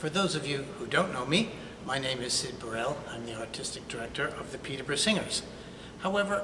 For those of you who don't know me, my name is Syd Birrell. I'm the artistic director of the Peterborough Singers. However,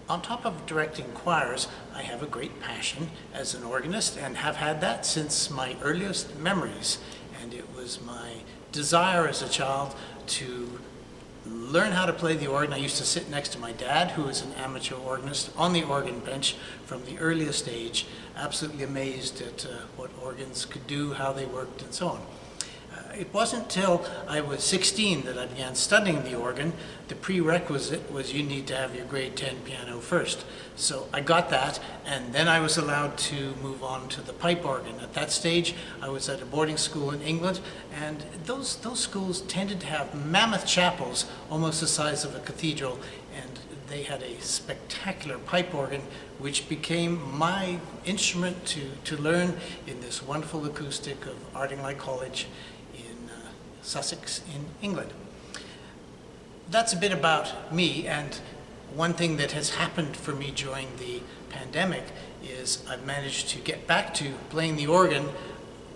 on top of directing choirs, I have a great passion as an organist and have had that since my earliest memories. And it was my desire as a child to learn how to play the organ. I used to sit next to my dad, who was an amateur organist, on the organ bench from the earliest age, absolutely amazed at what organs could do, how they worked, and so on. It wasn't till I was 16 that I began studying the organ. The prerequisite was you need to have your grade 10 piano first. So I got that, and then I was allowed to move on to the pipe organ. At that stage, I was at a boarding school in England, and those schools tended to have mammoth chapels, almost the size of a cathedral, and they had a spectacular pipe organ, which became my instrument to learn in this wonderful acoustic of Ardingly College in Sussex in England. That's a bit about me, and one thing that has happened for me during the pandemic is I've managed to get back to playing the organ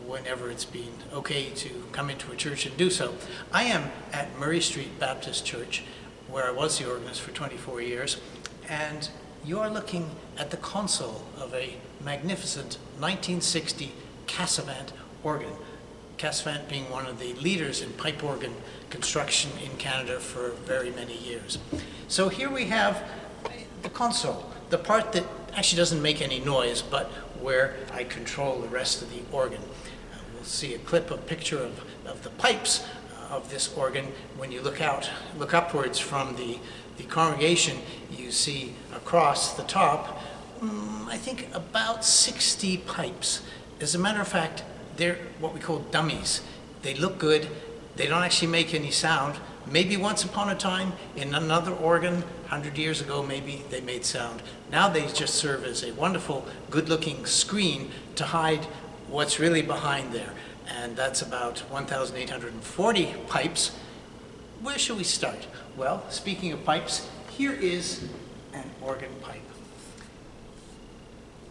whenever it's been okay to come into a church and do so. I am at Murray Street Baptist Church, where I was the organist for 24 years, and you are looking at the console of a magnificent 1960 Casavant organ. Casavant being one of the leaders in pipe organ construction in Canada for very many years. So here we have the console, the part that actually doesn't make any noise, but where I control the rest of the organ. We'll see a picture of the pipes of this organ. When you look upwards from the congregation, you see across the top, I think about 60 pipes. As a matter of fact, they're what we call dummies. They look good, they don't actually make any sound. Maybe once upon a time in another organ, 100 years ago maybe, they made sound. Now they just serve as a wonderful, good-looking screen to hide what's really behind there. And that's about 1,840 pipes. Where should we start? Well, speaking of pipes, here is an organ pipe.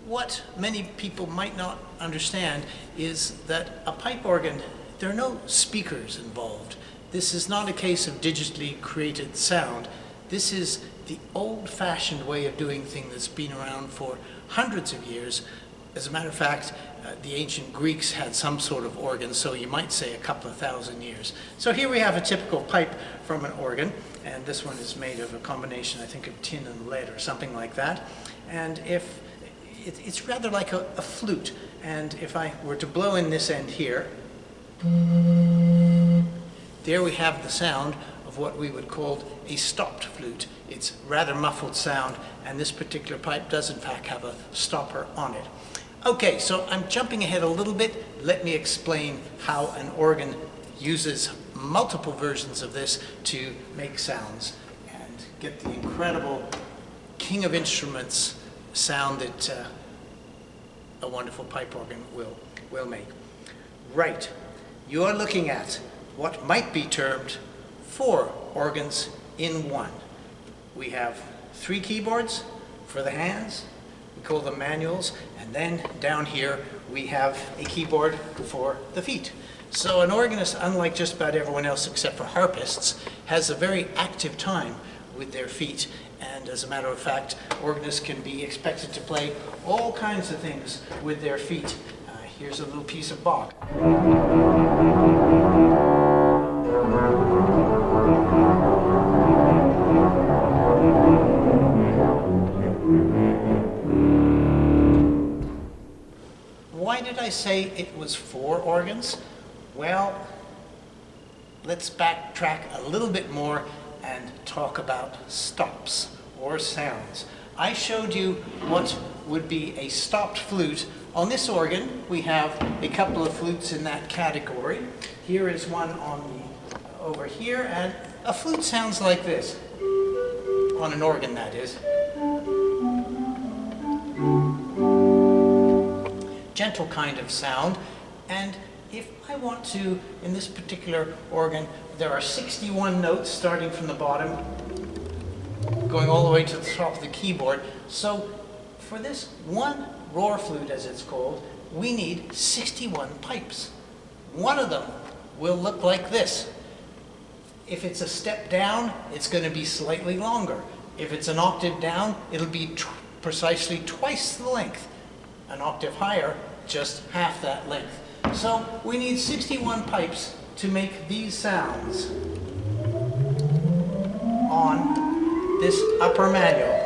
What many people might not understand is that a pipe organ, there are no speakers involved. This is not a case of digitally created sound. This is the old-fashioned way of doing things that's been around for hundreds of years. As a matter of fact, the ancient Greeks had some sort of organ, so you might say a couple of thousand years. So here we have a typical pipe from an organ, and this one is made of a combination, I think, of tin and lead or something like that. And it's rather like a flute, and if I were to blow in this end here, there we have the sound of what we would call a stopped flute. It's rather muffled sound, and this particular pipe does in fact have a stopper on it. Okay, so I'm jumping ahead a little bit. Let me explain how an organ uses multiple versions of this to make sounds and get the incredible king of instruments sound that a wonderful pipe organ will make. Right, you are looking at what might be termed 4 organs in one. We have 3 keyboards for the hands, we call them manuals, and then down here we have a keyboard for the feet. So an organist, unlike just about everyone else except for harpists, has a very active time with their feet. And as a matter of fact, organists can be expected to play all kinds of things with their feet. Here's a little piece of Bach. Why did I say it was 4 organs? Well, let's backtrack a little bit more and talk about stops or sounds. I showed you what would be a stopped flute. On this organ, we have a couple of flutes in that category. Here is one over here, and a flute sounds like this, on an organ that is. Gentle kind of sound, and if I want to, in this particular organ, there are 61 notes starting from the bottom, going all the way to the top of the keyboard. So for this one roar flute, as it's called, we need 61 pipes. One of them will look like this. If it's a step down, it's going to be slightly longer. If it's an octave down, it'll be precisely twice the length. An octave higher, just half that length. So we need 61 pipes to make these sounds on this upper manual.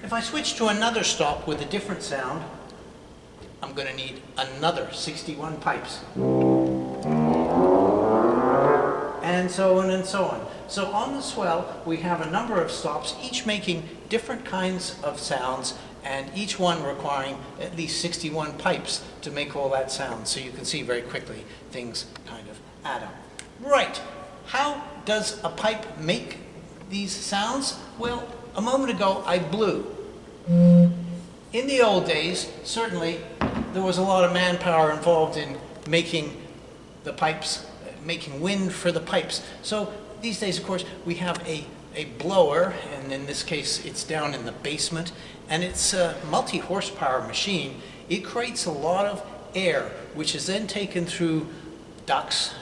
If I switch to another stop with a different sound, I'm going to need another 61 pipes. And so on and so on. So on the swell, we have a number of stops, each making different kinds of sounds, and each one requiring at least 61 pipes to make all that sound. So you can see very quickly things kind of add up. Right, how does a pipe make these sounds? Well, a moment ago I blew. In the old days, certainly, there was a lot of manpower involved in making the pipes, making wind for the pipes. So these days, of course, we have a blower, and in this case, it's down in the basement, and it's a multi-horsepower machine. It creates a lot of air, which is then taken through ducts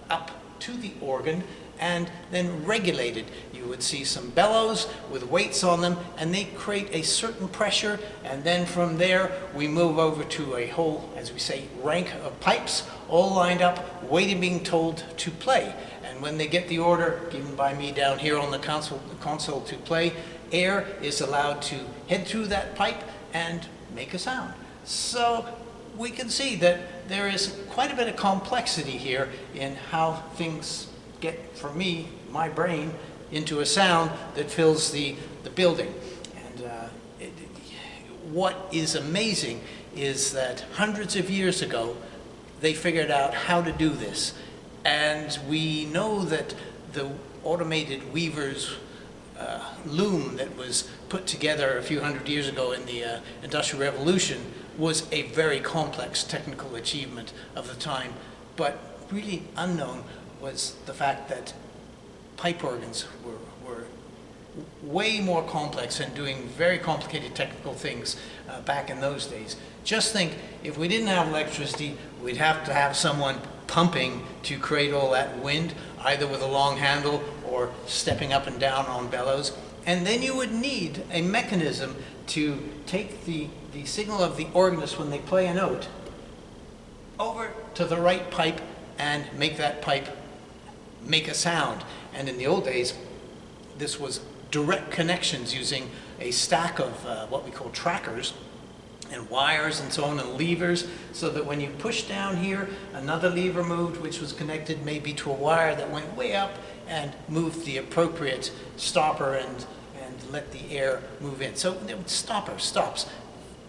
up to the organ, and then regulated. You would see some bellows with weights on them, and they create a certain pressure, and then from there we move over to a whole, as we say, rank of pipes, all lined up, waiting, being told to play. And when they get the order given by me down here on the console to play, air is allowed to head through that pipe and make a sound. So we can see that there is quite a bit of complexity here in how things get, for me, my brain, into a sound that fills the building. And what is amazing is that hundreds of years ago, they figured out how to do this. And we know that the automated weaver's loom that was put together a few hundred years ago in the Industrial Revolution was a very complex technical achievement of the time. But really unknown was the fact that pipe organs were way more complex and doing very complicated technical things back in those days. Just think, if we didn't have electricity, we'd have to have someone pumping to create all that wind, either with a long handle or stepping up and down on bellows. And then you would need a mechanism to take the signal of the organist when they play a note over to the right pipe and make that pipe make a sound. And in the old days, this was direct connections using a stack of what we call trackers and wires and so on, and levers, so that when you push down here, another lever moved, which was connected maybe to a wire that went way up and moved the appropriate stopper and let the air move in. So stopper, stops.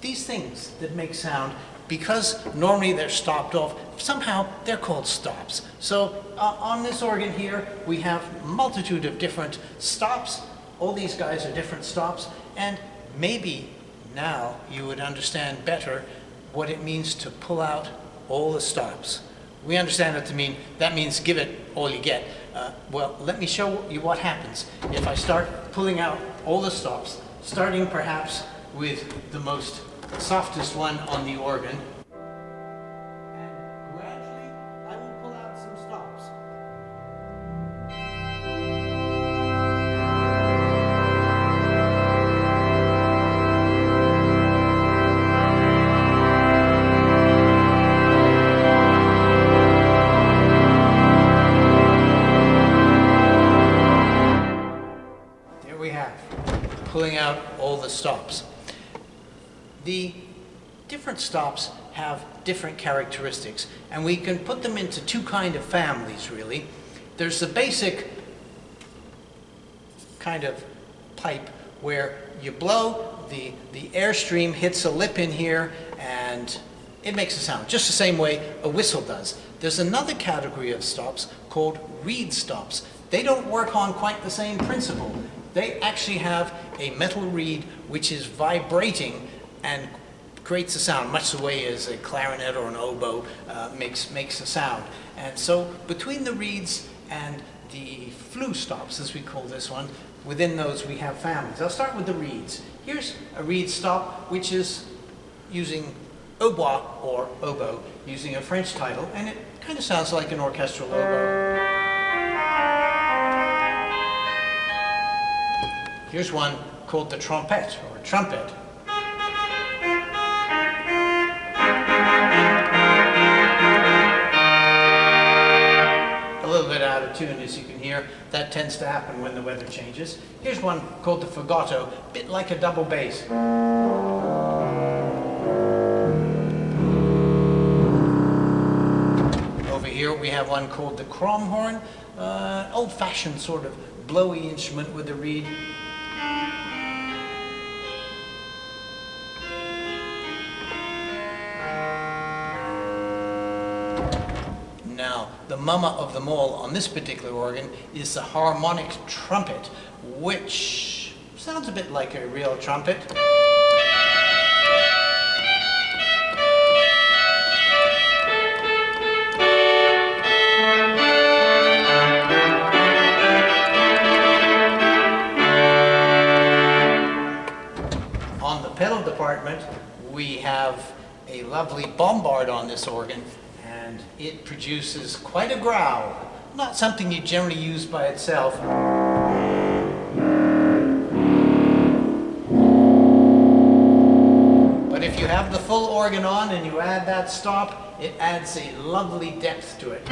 These things that make sound, because normally they're stopped off, somehow they're called stops. So on this organ here, we have a multitude of different stops. All these guys are different stops, and maybe now you would understand better what it means to pull out all the stops. We understand it to mean, that means give it all you get. Well, let me show you what happens if I start pulling out all the stops, starting perhaps with the most softest one on the organ. And gradually, I will pull out some stops. There we have, pulling out all the stops. The different stops have different characteristics, and we can put them into two kind of families, really. There's the basic kind of pipe where you blow, the airstream hits a lip in here, and it makes a sound, just the same way a whistle does. There's another category of stops called reed stops. They don't work on quite the same principle. They actually have a metal reed which is vibrating and creates a sound, much the way as a clarinet or an oboe makes a sound. And so between the reeds and the flue stops, as we call this one, within those we have families. I'll start with the reeds. Here's a reed stop which is using hautbois or oboe. using a French title, and it kind of sounds like an orchestral oboe. Here's one called the trompette, or trumpet. A little bit out of tune, as you can hear. That tends to happen when the weather changes. Here's one called the fagotto, a bit like a double bass. Over here we have one called the cromhorn, old-fashioned sort of blowy instrument with a reed. Now, the mama of them all on this particular organ is the harmonic trumpet, which sounds a bit like a real trumpet. On the pedal department, we have a lovely bombard on this organ, and it produces quite a growl. Not something you generally use by itself. But if you have the full organ on and you add that stop, it adds a lovely depth to it.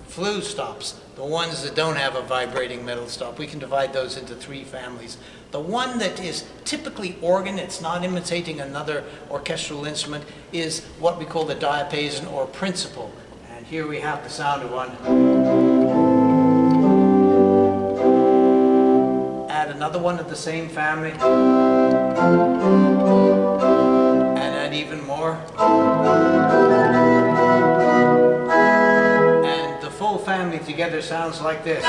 Flue stops, the ones that don't have a vibrating metal stop, we can divide those into three families. The one that is typically organ, it's not imitating another orchestral instrument, is what we call the diapason or principal. And here we have the sound of one. Add another one of the same family. And add even more. Full family together sounds like this.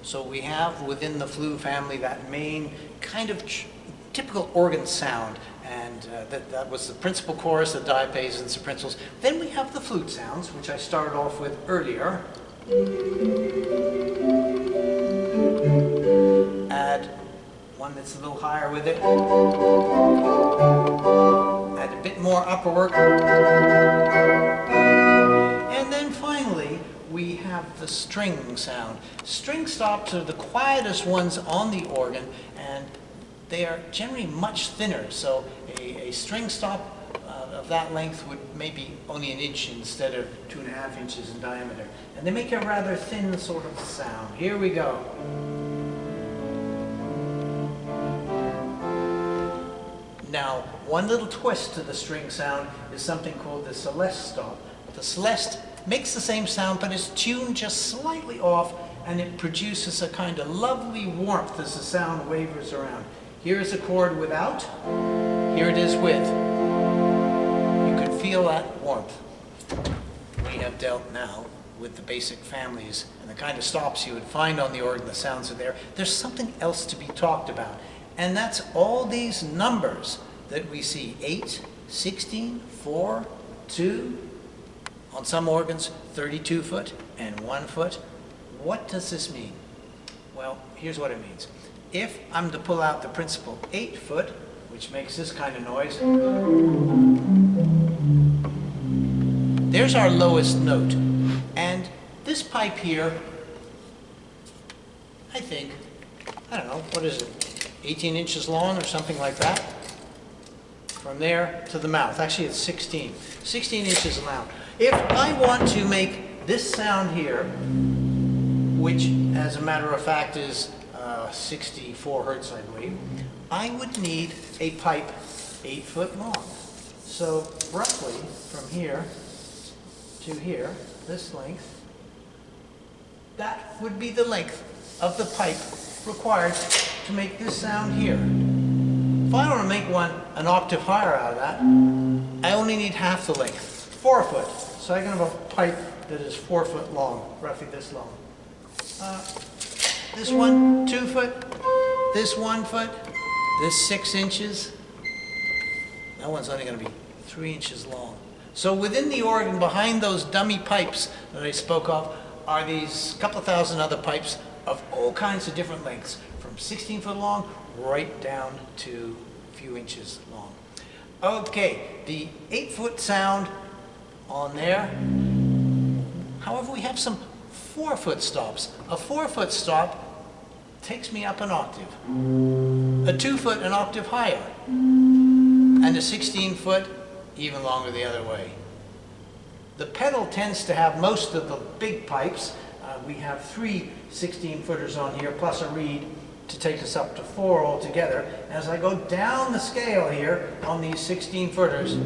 So we have within the flue family that main kind of typical organ sound, and that was the principal chorus, the diapasons, the principals. Then we have the flute sounds, which I started off with earlier. Add one that's a little higher with it. Add a bit more upper work. And then finally, we have the string sound. String stops are the quietest ones on the organ, and they are generally much thinner. So a string stop of that length would maybe only an inch instead of 2.5 inches in diameter. And they make a rather thin sort of sound. Here we go. Now, one little twist to the string sound is something called the celeste stop. The celeste makes the same sound, but is tuned just slightly off, and it produces a kind of lovely warmth as the sound wavers around. Here is a chord without, here it is with. You can feel that warmth. We have dealt now with the basic families and the kind of stops you would find on the organ. The sounds are there. There's something else to be talked about. And that's all these numbers that we see, 8, 16, 4, 2, on some organs, 32 foot and 1 foot. What does this mean? Well, here's what it means. If I'm to pull out the principal 8 foot, which makes this kind of noise, there's our lowest note. And this pipe here, I think, I don't know, what is it? 18 inches long or something like that. From there to the mouth. Actually, it's 16 inches long. If I want to make this sound here, which as a matter of fact is 64 hertz, I believe, I would need a pipe 8 foot long. So roughly from here to here, this length, that would be the length of the pipe required to make this sound here. If I want to make one an octave higher out of that, I only need half the length, 4 foot. So I can have a pipe that is 4 foot long, roughly this long. This one, 2 foot, this 1 foot, this 6 inches. That one's only going to be 3 inches long. So within the organ, behind those dummy pipes that I spoke of, are these couple of thousand other pipes of all kinds of different lengths, from 16 foot long right down to a few inches long. Okay, the 8-foot sound on there. However, we have some 4-foot stops. A 4-foot stop takes me up an octave. A 2-foot an octave higher. And a 16-foot even longer the other way. The pedal tends to have most of the big pipes. We have 3 16-footers on here, plus a reed to take us up to 4 altogether. As I go down the scale here on these 16-footers,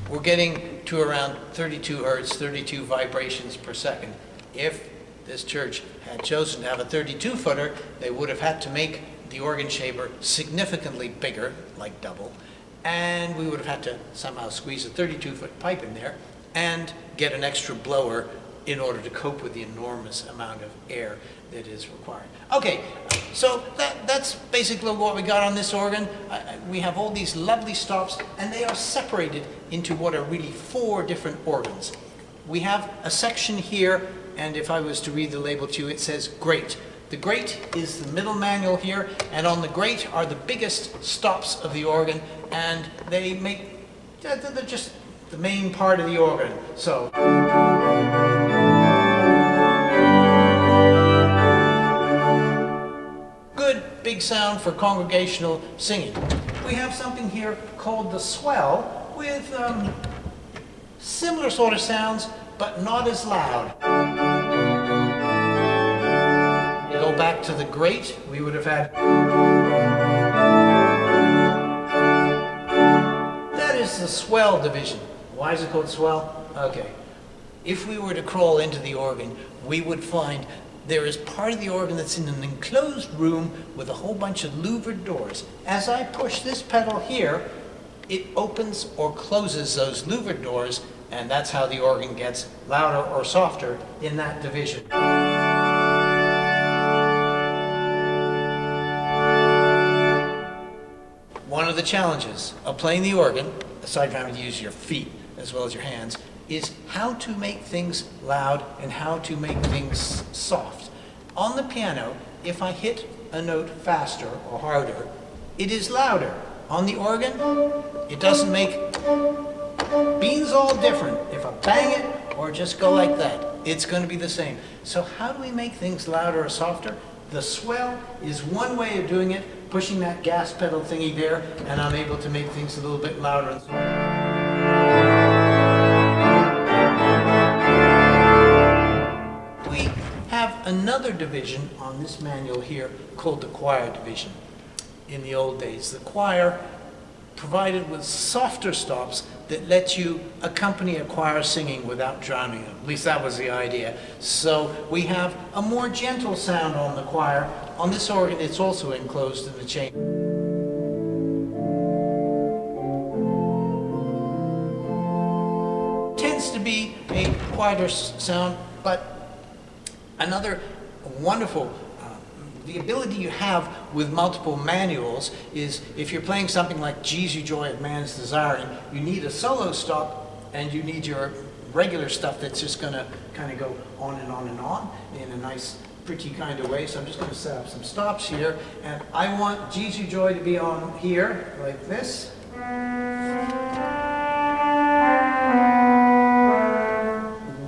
we're getting to around 32 hertz, 32 vibrations per second. If this church had chosen to have a 32-footer, they would have had to make the organ chamber significantly bigger, like double, and we would have had to somehow squeeze a 32-foot pipe in there and get an extra blower in order to cope with the enormous amount of air that is required. Okay, so that's basically what we got on this organ. We have all these lovely stops, and they are separated into what are really 4 different organs. We have a section here, and if I was to read the label to you, it says grate. The grate is the middle manual here, and on the grate are the biggest stops of the organ, and they're just the main part of the organ. So good big sound for congregational singing. We have something here called the swell with similar sort of sounds, but not as loud. You go back to the grate, we would have had. That is the swell division. Why is it called swell? Okay. If we were to crawl into the organ, we would find there is part of the organ that's in an enclosed room with a whole bunch of louvered doors. As I push this pedal here, it opens or closes those louvered doors, and that's how the organ gets louder or softer in that division. One of the challenges of playing the organ, aside from having to use your feet as well as your hands, is how to make things loud and how to make things soft. On the piano, if I hit a note faster or harder, it is louder. On the organ, it doesn't make beans all different. If I bang it or just go like that, it's going to be the same. So how do we make things louder or softer? The swell is one way of doing it, pushing that gas pedal thingy there, and I'm able to make things a little bit louder and softer. We have another division on this manual here called the choir division. In the old days, the choir provided with softer stops that let you accompany a choir singing without drowning them. At least that was the idea. So we have a more gentle sound on the choir. On this organ, it's also enclosed in the chamber. Tends to be a quieter sound, but another wonderful the ability you have with multiple manuals is if you're playing something like Jesu Joy of Man's Desiring, you need a solo stop and you need your regular stuff that's just going to kind of go on and on and on in a nice, pretty kind of way. So I'm just going to set up some stops here, and I want Jesu Joy to be on here like this.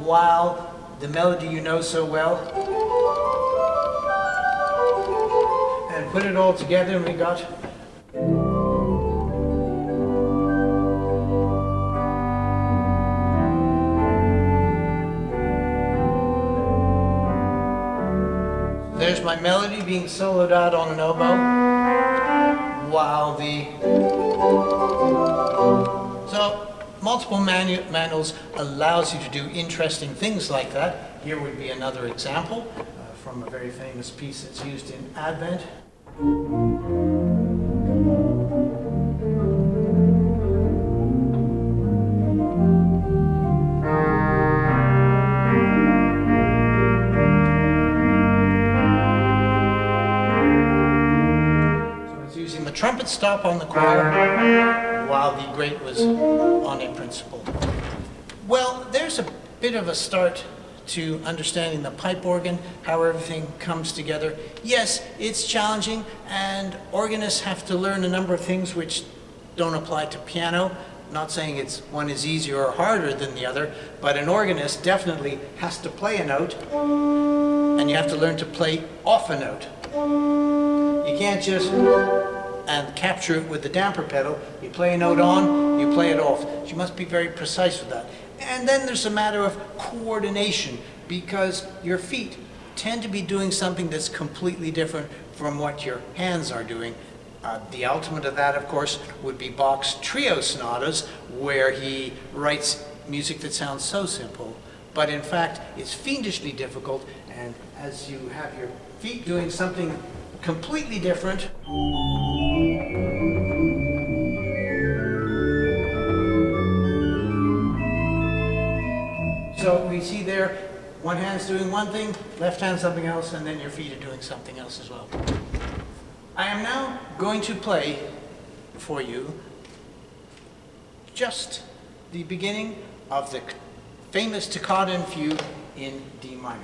While the melody you know so well. And put it all together, and we got. There's my melody being soloed out on an oboe, while So multiple manuals allows you to do interesting things like that. Here would be another example from a very famous piece that's used in Advent. So it's using the trumpet stop on the choir while the grate was on in principle. Well, there's a bit of a start to understanding the pipe organ, how everything comes together. Yes, it's challenging, and organists have to learn a number of things which don't apply to piano. I'm not saying one is easier or harder than the other, but an organist definitely has to play a note, and you have to learn to play off a note. You can't just and capture it with the damper pedal. You play a note on, you play it off. You must be very precise with that. And then there's a matter of coordination, because your feet tend to be doing something that's completely different from what your hands are doing. The ultimate of that, of course, would be Bach's trio sonatas, where he writes music that sounds so simple, but in fact it's fiendishly difficult, and as you have your feet doing something completely different, so we see there, one hand's doing one thing, left hand something else, and then your feet are doing something else as well. I am now going to play for you just the beginning of the famous toccata and fugue in D minor.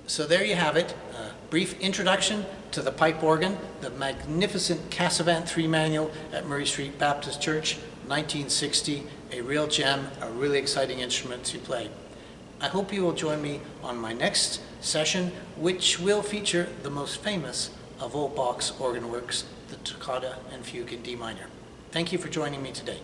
So there you have it, a brief introduction to the pipe organ, the magnificent Casavant 3 manual at Murray Street Baptist Church, 1960, a real gem, a really exciting instrument to play. I hope you will join me on my next session, which will feature the most famous of all Bach's organ works, the Toccata and Fugue in D minor. Thank you for joining me today.